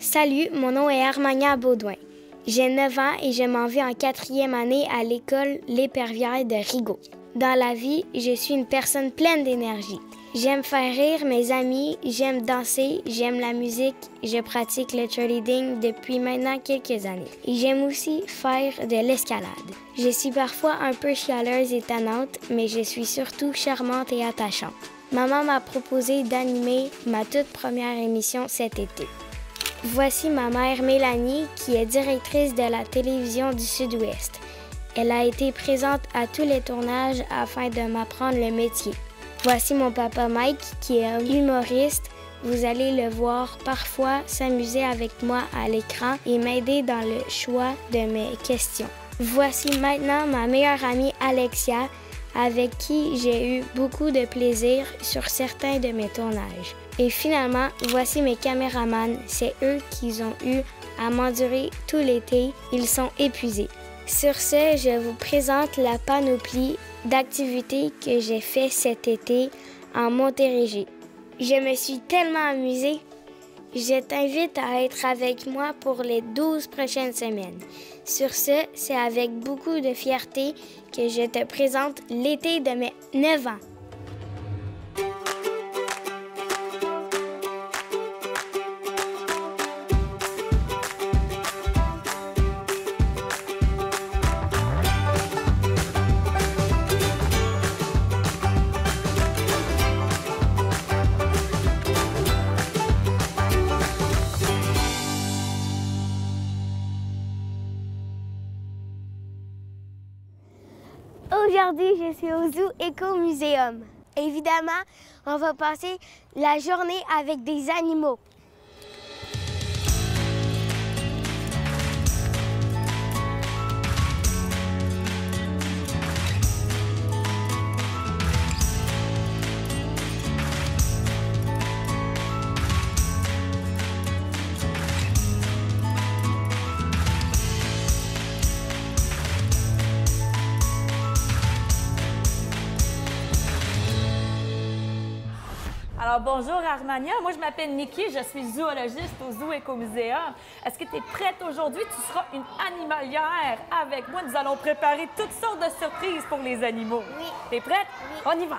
Salut, mon nom est Armania Baudouin. J'ai 9 ans et je m'en vais en 4e année à l'école L'Épervière de Rigaud. Dans la vie, je suis une personne pleine d'énergie. J'aime faire rire mes amis, j'aime danser, j'aime la musique, je pratique le cheerleading depuis maintenant quelques années. Et j'aime aussi faire de l'escalade. Je suis parfois un peu chialeuse et tannante, mais je suis surtout charmante et attachante. Maman m'a proposé d'animer ma toute première émission cet été. Voici ma mère Mélanie, qui est directrice de la télévision du Sud-Ouest. Elle a été présente à tous les tournages afin de m'apprendre le métier. Voici mon papa Mike, qui est un humoriste. Vous allez le voir parfois s'amuser avec moi à l'écran et m'aider dans le choix de mes questions. Voici maintenant ma meilleure amie Alexia, avec qui j'ai eu beaucoup de plaisir sur certains de mes tournages. Et finalement, voici mes caméramans. C'est eux qui ont eu à m'endurer tout l'été. Ils sont épuisés. Sur ce, je vous présente la panoplie d'activités que j'ai fait cet été en Montérégie. Je me suis tellement amusée. Je t'invite à être avec moi pour les 12 prochaines semaines. Sur ce, c'est avec beaucoup de fierté que je te présente l'été de mes 9 ans. Aujourd'hui, je suis au Zoo Écomuséum. Évidemment, on va passer la journée avec des animaux. Alors, bonjour Armania, moi je m'appelle Nikki, je suis zoologiste au Zoo Écomuséum. Est-ce que tu es prête aujourd'hui? Tu seras une animalière avec moi. Nous allons préparer toutes sortes de surprises pour les animaux. Oui. T'es prête? Oui. On y va!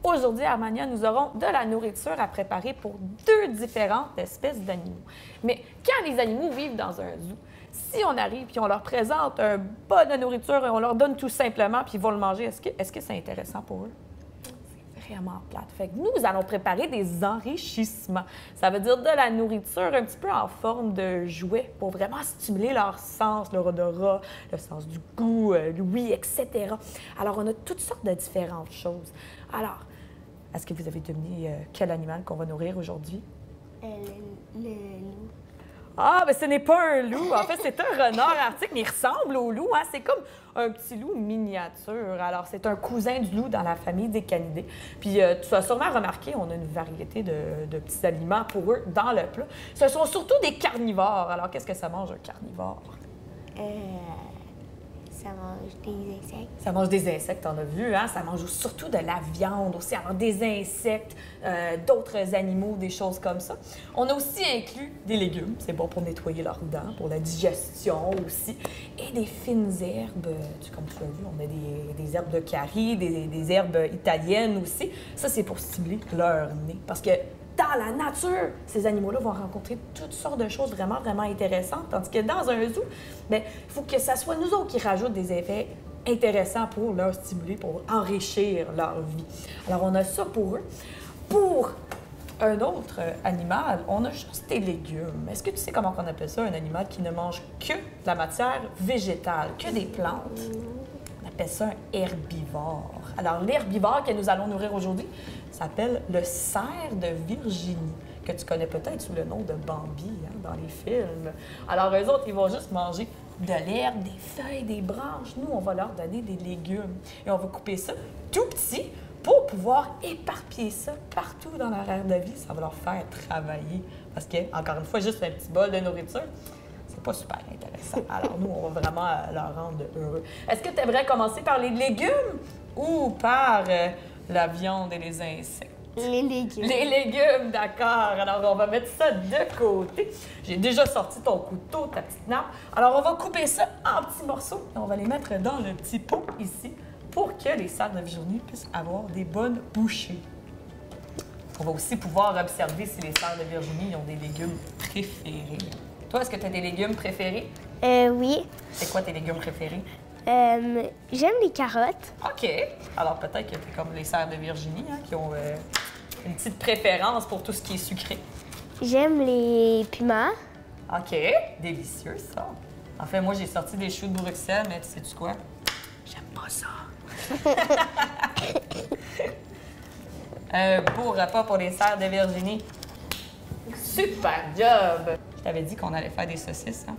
Aujourd'hui, Armania, nous aurons de la nourriture à préparer pour 2 différentes espèces d'animaux. Mais quand les animaux vivent dans un zoo, si on arrive et on leur présente un bol de nourriture et on leur donne tout simplement puis ils vont le manger, est-ce que c'est intéressant pour eux? Vraiment plate. Fait que nous allons préparer des enrichissements. Ça veut dire de la nourriture un petit peu en forme de jouet pour vraiment stimuler leur sens, leur odorat, le sens du goût, l'ouïe, etc. Alors, on a toutes sortes de différentes choses. Alors, est-ce que vous avez deviné quel animal qu'on va nourrir aujourd'hui? Le loup. Ah, mais ce n'est pas un loup. En fait, c'est un renard arctique, mais il ressemble au loup. Hein? C'est comme un petit loup miniature. Alors, c'est un cousin du loup dans la famille des canidés. Puis, tu as sûrement remarqué, on a une variété de petits aliments pour eux dans le plat. Ce sont surtout des carnivores. Alors, qu'est-ce que ça mange, un carnivore? Ça mange des insectes. Ça mange des insectes, on a vu, hein? Ça mange surtout de la viande aussi. Alors, des insectes, d'autres animaux, des choses comme ça. On a aussi inclus des légumes. C'est bon pour nettoyer leurs dents, pour la digestion aussi. Et des fines herbes. Comme tu as vu, on a des herbes de Cari, des herbes italiennes aussi. Ça, c'est pour stimuler leur nez. Parce que dans la nature, ces animaux-là vont rencontrer toutes sortes de choses vraiment, vraiment intéressantes. Tandis que dans un zoo, bien, il faut que ça soit nous autres qui rajoutent des effets intéressants pour leur stimuler, pour enrichir leur vie. Alors, on a ça pour eux. Pour un autre animal, on a juste des légumes. Est-ce que tu sais comment on appelle ça, un animal qui ne mange que de la matière végétale, que des plantes? On appelle ça un herbivore. Alors, l'herbivore que nous allons nourrir aujourd'hui s'appelle le cerf de Virginie, que tu connais peut-être sous le nom de Bambi hein, dans les films. Alors, eux autres, ils vont juste manger de l'herbe, des feuilles, des branches. Nous, on va leur donner des légumes. Et on va couper ça tout petit pour pouvoir éparpiller ça partout dans leur aire de vie. Ça va leur faire travailler. Parce que, encore une fois, juste un petit bol de nourriture, c'est pas super intéressant. Alors, nous, on va vraiment leur rendre heureux. Est-ce que tu aimerais commencer par les légumes ou par la viande et les insectes? Les légumes. Les légumes, d'accord. Alors, on va mettre ça de côté. J'ai déjà sorti ton couteau, ta petite nappe. Alors, on va couper ça en petits morceaux et on va les mettre dans le petit pot ici pour que les serres de Virginie puissent avoir des bonnes bouchées. On va aussi pouvoir observer si les serres de Virginie ont des légumes préférés. Toi, est-ce que tu as des légumes préférés? Oui. C'est quoi tes légumes préférés? J'aime les carottes. OK. Alors, peut-être que tu es comme les serres de Virginie, hein, qui ont une petite préférence pour tout ce qui est sucré. J'aime les piments. OK. Délicieux, ça. En fait, moi, j'ai sorti des choux de Bruxelles, mais tu sais-tu quoi? J'aime pas ça. Un beau repas pour les serres de Virginie. Super job! Je t'avais dit qu'on allait faire des saucisses, hein?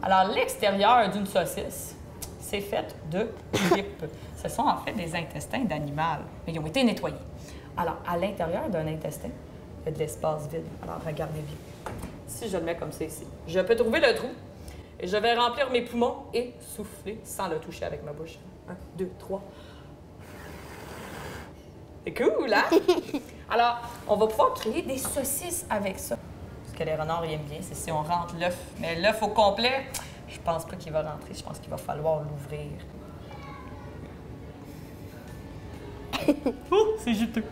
Alors, l'extérieur d'une saucisse, c'est fait de tripes. Ce sont en fait des intestins d'animal, mais ils ont été nettoyés. Alors, à l'intérieur d'un intestin, il y a de l'espace vide. Alors, regardez bien. Si je le mets comme ça ici, je peux trouver le trou et je vais remplir mes poumons et souffler sans le toucher avec ma bouche. 1, 2, 3. C'est cool, hein? Alors, on va pouvoir créer des saucisses avec ça. Ce que les renards ils aiment bien, c'est si on rentre l'œuf. Mais l'œuf au complet, je pense pas qu'il va rentrer. Je pense qu'il va falloir l'ouvrir. Oh, c'est juteux.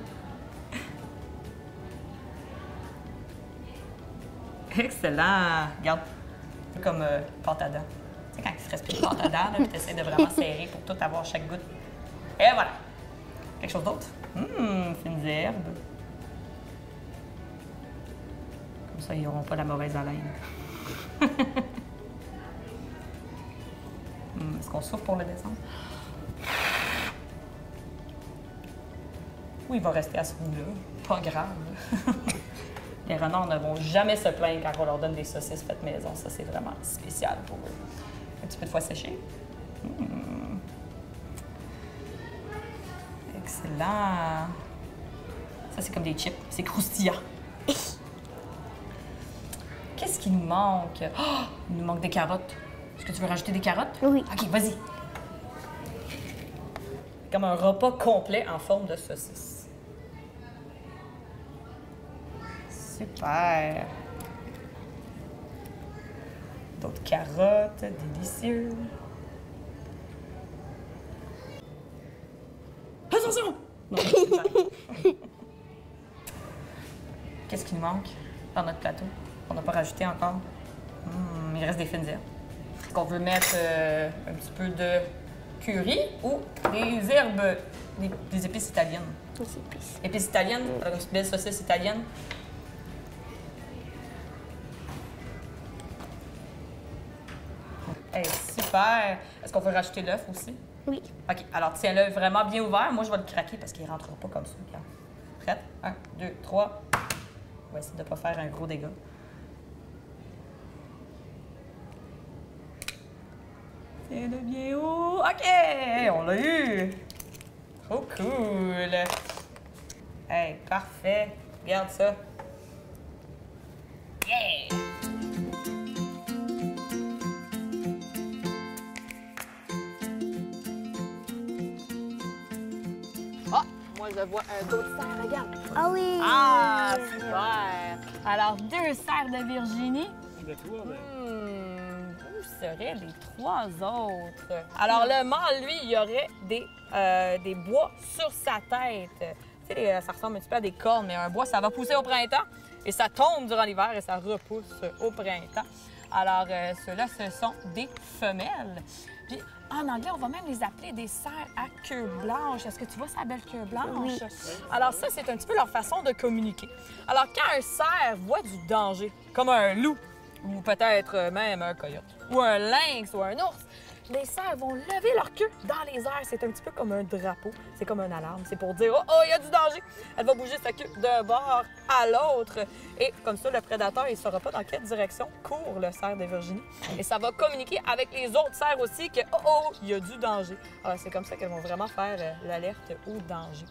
Excellent! Regarde, comme pâte à dents. Tu sais, quand il se reste plus de pâte à dents, puis tu essaies de vraiment serrer pour tout avoir chaque goutte. Et voilà! Quelque chose d'autre? Fines herbes. Comme ça, ils n'auront pas la mauvaise haleine. Est-ce qu'on souffle pour le descendre? Ou il va rester à ce goût-là? Pas grave. Les renards ne vont jamais se plaindre quand on leur donne des saucisses faites maison. Ça, c'est vraiment spécial pour eux. Un petit peu de foie séché. Excellent. Ça, c'est comme des chips. C'est croustillant. Qu'est-ce qui nous manque? Oh, il nous manque des carottes. Est-ce que tu veux rajouter des carottes? Oui. OK, vas-y. Comme un repas complet en forme de saucisse. Super. D'autres carottes, délicieux. Attention! Non, qu'est-ce qui nous manque dans notre plateau? On n'a pas rajouté encore. Il reste des fines herbes. Est-ce qu'on veut mettre un petit peu de curry ou des herbes, des épices italiennes? Des épices. Épices italiennes, avec une belle saucisse italienne. Hey, super! Est-ce qu'on veut rajouter l'œuf aussi? Oui. OK, alors tiens-le vraiment bien ouvert. Moi, je vais le craquer parce qu'il ne rentrera pas comme ça. Regarde. Prête? 1, 2, 3. On va essayer de ne pas faire un gros dégât. Tiens-le bien haut. OK! On l'a eu! Trop cool! Hey, parfait! Regarde ça. Yeah! Moi, je vois un d'autres serres, regarde. Ah oui! Ah, super! Alors, 2 serres de Virginie. De toi, Où seraient les 3 autres? Alors, le mâle, lui, il y aurait des bois sur sa tête. Tu sais, ça ressemble un petit peu à des cornes, mais un bois, ça va pousser au printemps et ça tombe durant l'hiver et ça repousse au printemps. Alors, ceux-là, ce sont des femelles. Puis, en anglais, on va même les appeler des cerfs à queue blanche. Est-ce que tu vois sa belle queue blanche? Oui. Alors ça, c'est un petit peu leur façon de communiquer. Alors, quand un cerf voit du danger, comme un loup, ou peut-être même un coyote, ou un lynx, ou un ours, les cerfs vont lever leur queue dans les airs. C'est un petit peu comme un drapeau. C'est comme une alarme. C'est pour dire « Oh, il y a du danger! » Elle va bouger sa queue d'un bord à l'autre. Et comme ça, le prédateur, il ne saura pas dans quelle direction court le cerf de Virginie. Et ça va communiquer avec les autres cerfs aussi que « Oh, oh, il y a du danger! » Alors, c'est comme ça qu'elles vont vraiment faire l'alerte au danger.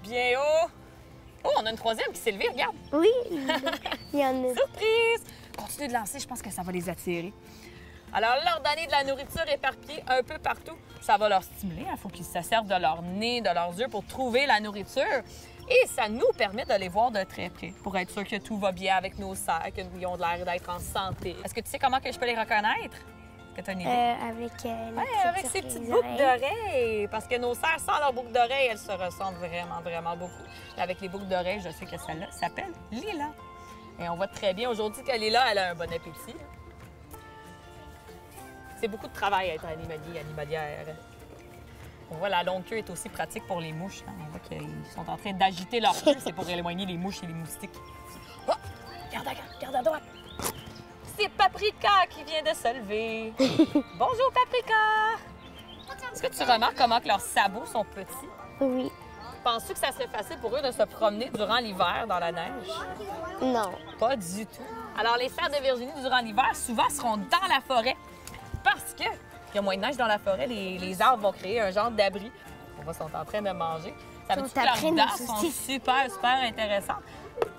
Bien haut! Oh, on a une troisième qui s'est levée, regarde! Oui, il y en a. Surprise! Continuez de lancer, je pense que ça va les attirer. Alors, leur donner de la nourriture éparpillée un peu partout, ça va leur stimuler. Il faut qu'ils se servent de leur nez, de leurs yeux pour trouver la nourriture. Et ça nous permet de les voir de très près pour être sûr que tout va bien avec nos cerfs, qu'ils ont l'air d'être en santé. Est-ce que tu sais comment que je peux les reconnaître? Est-ce que tu as une idée? Avec ces petites boucles d'oreilles. Parce que nos cerfs, sans leurs boucles d'oreilles, elles se ressemblent vraiment, vraiment beaucoup. Et avec les boucles d'oreilles, je sais que celle-là s'appelle Lila. Et on voit très bien aujourd'hui que Lila, elle a un bon appétit. C'est beaucoup de travail être animalière. On voit la longue queue est aussi pratique pour les mouches. Hein. On voit qu'ils sont en train d'agiter leur queue. C'est pour éloigner les mouches et les moustiques. Oh! Regarde à droite. C'est Paprika qui vient de se lever. Bonjour, Paprika! Est-ce que tu remarques comment que leurs sabots sont petits? Oui. Penses-tu que ça serait facile pour eux de se promener durant l'hiver dans la neige? Non. Pas du tout. Alors, les cerfs de Virginie, durant l'hiver, souvent seront dans la forêt parce qu'il y a moins de neige dans la forêt. Les arbres vont créer un genre d'abri. On voit, sont en train de manger. Ça veut dire que leurs dents sont super, super intéressantes.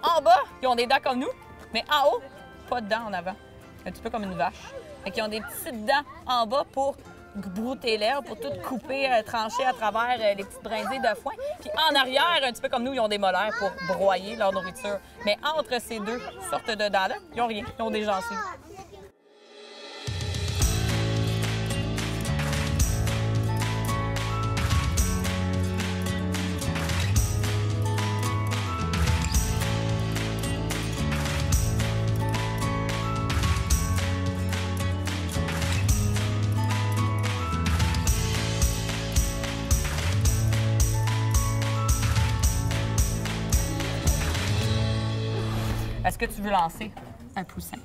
En bas, ils ont des dents comme nous, mais en haut, pas de dents en avant. Un petit peu comme une vache. Fait qu'ils ont des petites dents en bas pour brouter l'herbe, pour tout couper, trancher à travers les petites brindilles de foin. Puis en arrière, un petit peu comme nous, ils ont des molaires pour broyer leur nourriture. Mais entre ces deux sortes de dents-là, ils n'ont rien. Ils ont des gencives. Est-ce que tu veux lancer un poussin?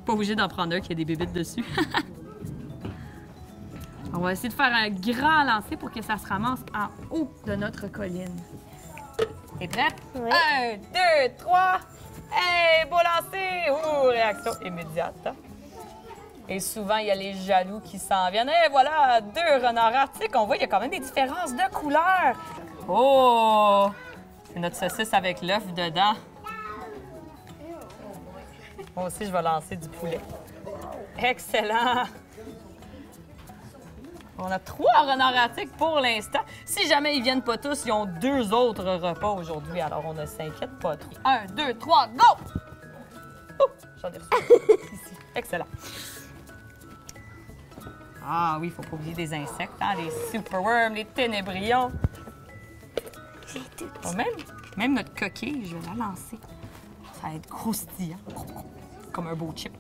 Pas obligé d'en prendre un qui a des bébites dessus. On va essayer de faire un grand lancer pour que ça se ramasse en haut de notre colline. T'es prête? Oui. 1, 2, 3. Hey, beau lancer! Ouh, réaction immédiate. Hein? Et souvent, il y a les jaloux qui s'en viennent. Et voilà, 2 renards arctiques. On voit qu'il y a quand même des différences de couleurs. Oh! C'est notre saucisse avec l'œuf dedans. Moi aussi, je vais lancer du poulet. Excellent! On a 3 renards arctiques pour l'instant. Si jamais ils viennent pas tous, ils ont 2 autres repas aujourd'hui. Alors, on ne s'inquiète pas trop. 1, 2, 3, go! Oh! J'en ai reçu ici. Excellent. Ah oui, il ne faut pas oublier des insectes, hein? Les superworms, les ténébrions. Oh, même notre coquille, je vais la lancer. Ça va être croustillant. Comme un beau chip.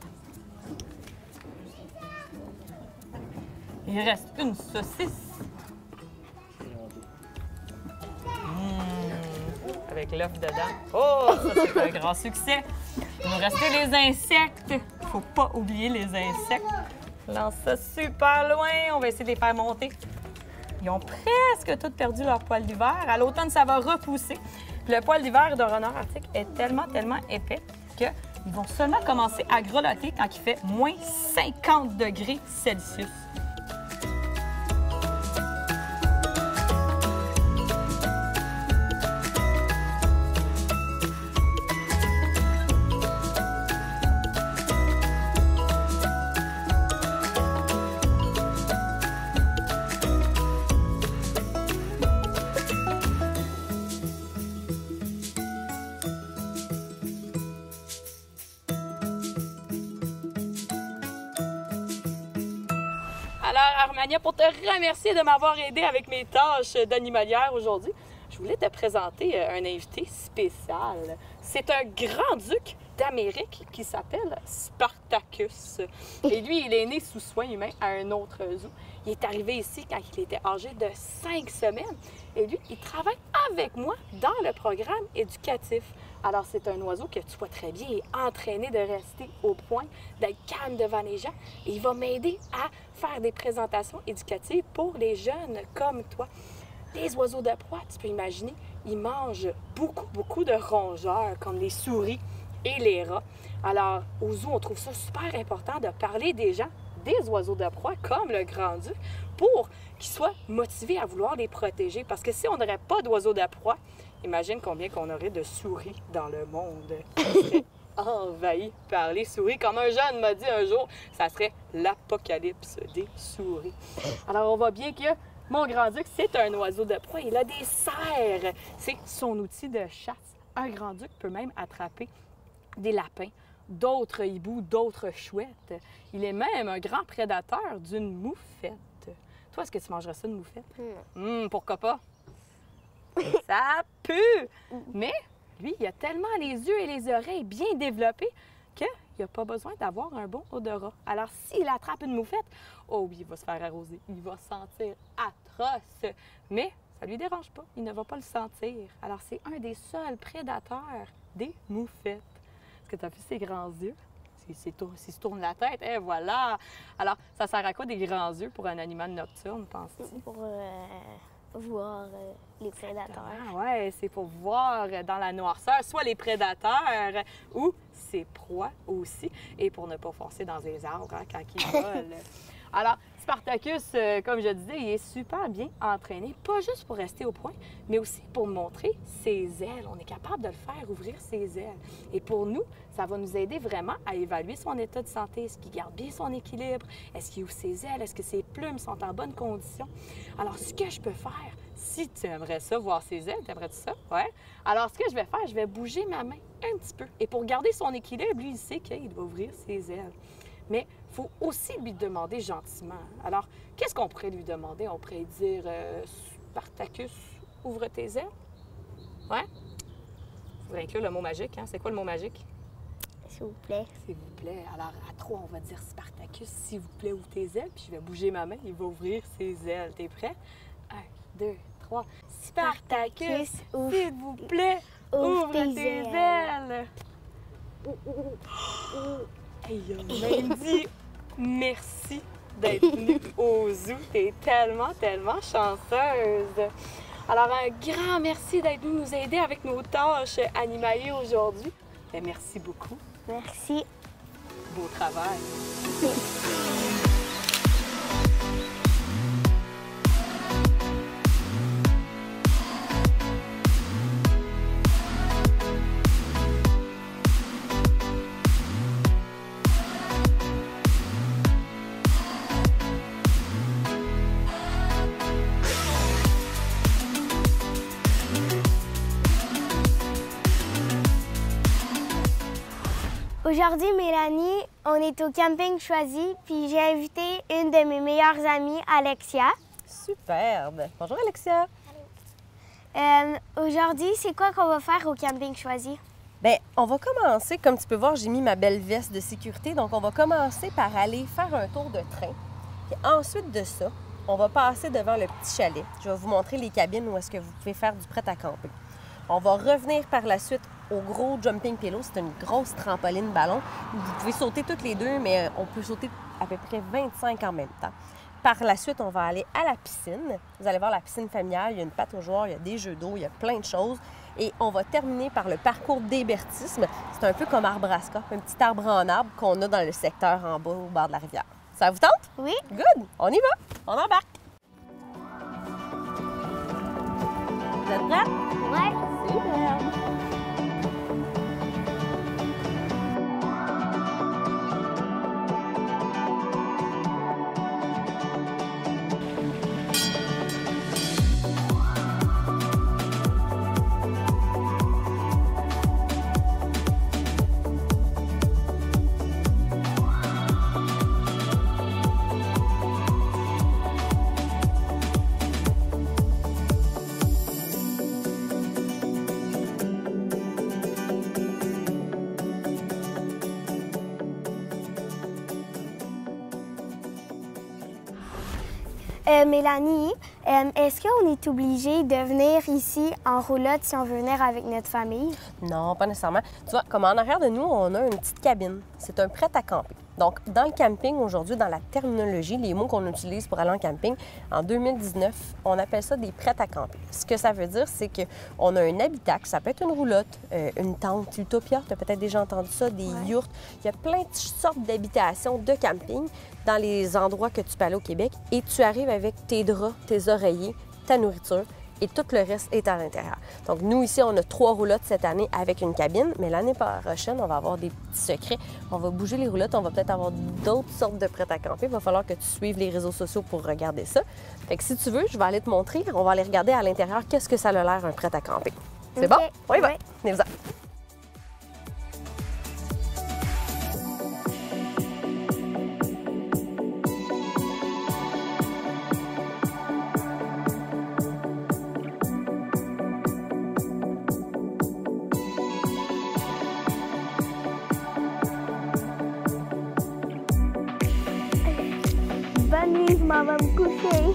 Il reste une saucisse. Avec l'œuf dedans. Oh, ça, c'est un grand succès. Il nous restait les insectes. Il ne faut pas oublier les insectes. Lance ça super loin. On va essayer de les faire monter. Ils ont presque tous perdu leur poil d'hiver. À l'automne, ça va repousser. Puis le poil d'hiver de renard arctique est tellement, tellement épais qu'ils vont seulement commencer à grelotter quand il fait moins 50 degrés Celsius. Alors, Armania, pour te remercier de m'avoir aidé avec mes tâches d'animalière aujourd'hui, je voulais te présenter un invité spécial. C'est un grand-duc d'Amérique qui s'appelle Spartacus. Et lui, il est né sous soins humains à un autre zoo. Il est arrivé ici quand il était âgé de 5 semaines. Et lui, il travaille avec moi dans le programme éducatif. Alors, c'est un oiseau que tu vois très bien, il est entraîné de rester au point, d'être calme devant les gens. Et il va m'aider à faire des présentations éducatives pour les jeunes comme toi. Les oiseaux de proie, tu peux imaginer, ils mangent beaucoup, beaucoup de rongeurs, comme les souris et les rats. Alors, au zoo, on trouve ça super important de parler des gens, des oiseaux de proie, comme le grand-duc, pour qu'ils soient motivés à vouloir les protéger. Parce que si on n'aurait pas d'oiseaux de proie, imagine combien qu'on aurait de souris dans le monde. On serait envahi par les souris. Comme un jeune m'a dit un jour, ça serait l'apocalypse des souris. Alors, on voit bien que Mon grand-duc, c'est un oiseau de proie. Il a des serres. C'est son outil de chasse. Un grand-duc peut même attraper des lapins, d'autres hiboux, d'autres chouettes. Il est même un grand prédateur d'une moufette. Toi, est-ce que tu mangerais ça, une moufette? Pourquoi pas? Ça pue! Mais lui, il a tellement les yeux et les oreilles bien développés qu'il n'a pas besoin d'avoir un bon odorat. Alors, s'il attrape une moufette, oh oui, il va se faire arroser. Il va sentir atroce. Mais ça ne lui dérange pas. Il ne va pas le sentir. Alors, c'est un des seuls prédateurs des moufettes. Est-ce que tu as vu ses grands yeux? S'il se tourne la tête, et voilà! Alors, ça sert à quoi des grands yeux pour un animal nocturne, penses-tu? Pour voir les prédateurs. Ah ouais, c'est pour voir dans la noirceur, soit les prédateurs ou ses proies aussi, et pour ne pas foncer dans les arbres quand ils volent. Alors, Spartacus, comme je disais, il est super bien entraîné, pas juste pour rester au point, mais aussi pour montrer ses ailes. On est capable de le faire ouvrir ses ailes. Et pour nous, ça va nous aider vraiment à évaluer son état de santé. Est-ce qu'il garde bien son équilibre? Est-ce qu'il ouvre ses ailes? Est-ce que ses plumes sont en bonne condition? Alors, ce que je peux faire, si tu aimerais ça, voir ses ailes, t'aimerais-tu ça? Ouais. Alors, ce que je vais faire, je vais bouger ma main un petit peu. Et pour garder son équilibre, lui, il sait qu'il doit ouvrir ses ailes. Mais il faut aussi lui demander gentiment. Alors, qu'est-ce qu'on pourrait lui demander? On pourrait dire Spartacus, ouvre tes ailes. Ouais? Il faudrait inclure le mot magique. Hein? C'est quoi le mot magique? S'il vous plaît. S'il vous plaît. Alors, à 3, on va dire Spartacus, s'il vous plaît, ouvre tes ailes. Puis je vais bouger ma main, il va ouvrir ses ailes. T'es prêt? 1, 2, 3. Spartacus, s'il vous plaît, ouvre tes ailes. Et il a même dit merci d'être venue au zoo. T'es tellement, tellement chanceuse. Alors, un grand merci d'être venu nous aider avec nos tâches animaliers aujourd'hui. Et merci beaucoup. Merci. Beau travail. Aujourd'hui, Mélanie, on est au camping choisi, puis j'ai invité une de mes meilleures amies, Alexia. Superbe! Bonjour Alexia! Aujourd'hui, c'est quoi qu'on va faire au camping choisi? Bien, on va commencer, comme tu peux voir, j'ai mis ma belle veste de sécurité, donc on va commencer par aller faire un tour de train. Puis ensuite de ça, on va passer devant le petit chalet. Je vais vous montrer les cabines où est-ce que vous pouvez faire du prêt à camper. On va revenir par la suite au gros jumping pillow. C'est une grosse trampoline ballon. Vous pouvez sauter toutes les deux, mais on peut sauter à peu près 25 en même temps. Par la suite, on va aller à la piscine. Vous allez voir la piscine familiale. Il y a une pataugeoire, il y a des jeux d'eau, il y a plein de choses. Et on va terminer par le parcours d'hébertisme. C'est un peu comme Arbrasca, un petit arbre en arbre qu'on a dans le secteur en bas au bord de la rivière. Ça vous tente? Oui. Good! On y va! On embarque! Vous êtes prêts? Ouais. Super! Mélanie, est-ce qu'on est obligé de venir ici en roulotte si on veut venir avec notre famille? Non, pas nécessairement. Tu vois, comme en arrière de nous, on a une petite cabine. C'est un prêt à camper. Donc, dans le camping, aujourd'hui, dans la terminologie, les mots qu'on utilise pour aller en camping, en 2019, on appelle ça des prêts à camper. Ce que ça veut dire, c'est qu'on a un habitacle, ça peut être une roulotte, une tente, Utopia, tu as peut-être déjà entendu ça, des yurts. Il y a plein de sortes d'habitations de camping dans les endroits que tu peux aller au Québec et tu arrives avec tes draps, tes oreillers, ta nourriture et tout le reste est à l'intérieur. Donc, nous, ici, on a 3 roulottes cette année avec une cabine, mais l'année prochaine, on va avoir des petits secrets. On va bouger les roulottes, on va peut-être avoir d'autres sortes de prêt à camper. Il va falloir que tu suives les réseaux sociaux pour regarder ça. Fait que si tu veux, je vais aller te montrer. On va aller regarder à l'intérieur qu'est-ce que ça a l'air un prêt à camper. C'est bon? On y va. Venez-vous-en. Bonne nuit, je m'en vais me coucher.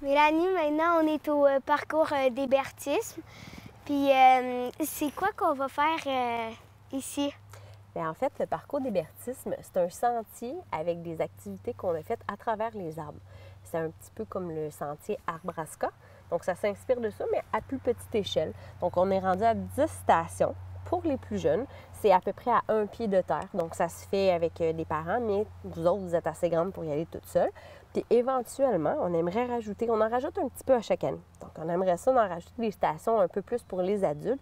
Mélanie, maintenant, on est au parcours d'hébertisme. Puis, c'est quoi qu'on va faire ici? Bien, en fait, le parcours d'hébertisme, c'est un sentier avec des activités qu'on a faites à travers les arbres. C'est un petit peu comme le sentier Arbraska. Donc, ça s'inspire de ça, mais à plus petite échelle. Donc, on est rendu à 10 stations. Pour les plus jeunes, c'est à peu près à 1 pied de terre. Donc, ça se fait avec des parents, mais vous autres, vous êtes assez grandes pour y aller toute seule. Puis, éventuellement, on aimerait rajouter, on en rajoute un petit peu à chaque année. Donc, on aimerait ça d'en rajouter des stations un peu plus pour les adultes.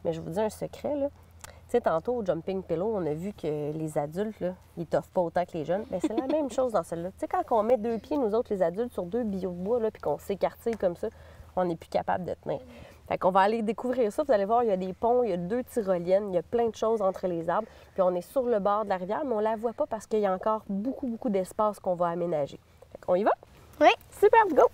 Mais je vous dis un secret, là. Tu sais, tantôt, au Jumping Pillow, on a vu que les adultes, là, ils t'offrent pas autant que les jeunes. Bien, c'est la même chose dans celle-là. Tu sais, quand on met 2 pieds, nous autres, les adultes, sur 2 billots de bois, là, puis qu'on s'écartille comme ça, on n'est plus capable de tenir. Fait qu'on va aller découvrir ça. Vous allez voir, il y a des ponts, il y a 2 tyroliennes, il y a plein de choses entre les arbres. Puis on est sur le bord de la rivière, mais on la voit pas parce qu'il y a encore beaucoup d'espace qu'on va aménager. Fait qu'on y va? Oui. Super, go!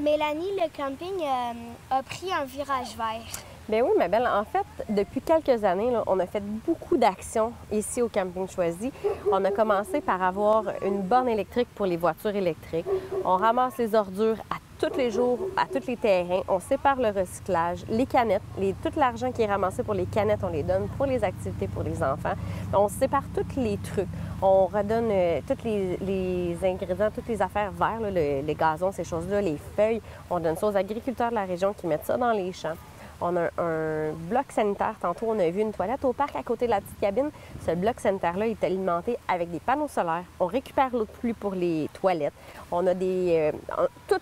Mélanie, le camping a pris un virage vert. Bien oui, ma belle. En fait, depuis quelques années, là, on a fait beaucoup d'actions ici au Camping Choisi. On a commencé par avoir une borne électrique pour les voitures électriques. On ramasse les ordures à tous les jours, à tous les terrains. On sépare le recyclage, les canettes, tout l'argent qui est ramassé pour les canettes, on les donne pour les activités pour les enfants. On sépare tous les trucs. On redonne tous les ingrédients, toutes les affaires vertes, là, les gazons, ces choses-là, les feuilles. On donne ça aux agriculteurs de la région qui mettent ça dans les champs. On a un bloc sanitaire. Tantôt, on a vu une toilette au parc à côté de la petite cabine. Ce bloc sanitaire-là est alimenté avec des panneaux solaires. On récupère l'eau de pluie pour les toilettes. On a des... tout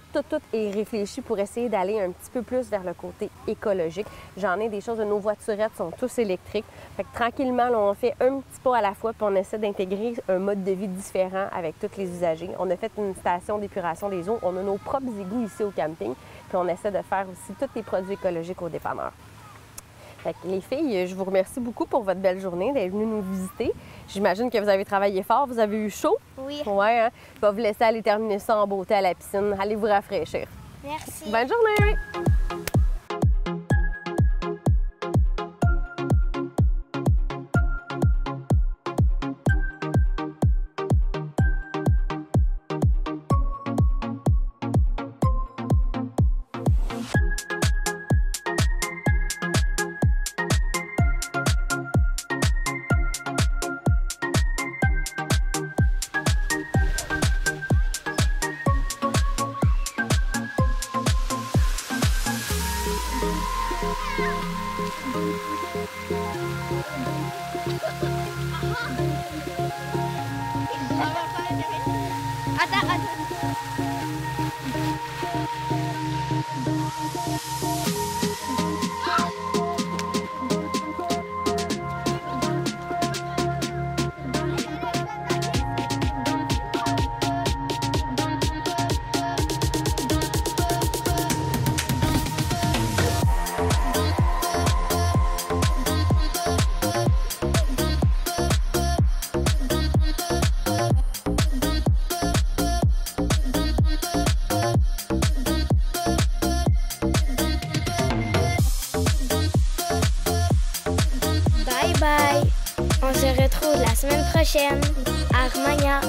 est réfléchi pour essayer d'aller un petit peu plus vers le côté écologique. J'en ai des choses. Nos voiturettes sont tous électriques. Fait que tranquillement, là, on fait un petit pas à la fois puis on essaie d'intégrer un mode de vie différent avec tous les usagers. On a fait une station d'épuration des eaux. On a nos propres égouts ici au camping. Puis on essaie de faire aussi tous les produits écologiques au dépanneur. Fait que les filles, je vous remercie beaucoup pour votre belle journée, d'être venues nous visiter. J'imagine que vous avez travaillé fort, vous avez eu chaud. Oui. Oui, hein? Je vais vous laisser aller terminer ça en beauté à la piscine. Allez vous rafraîchir. Merci. Bonne journée! Bye bye. On se retrouve la semaine prochaine à Armagnac.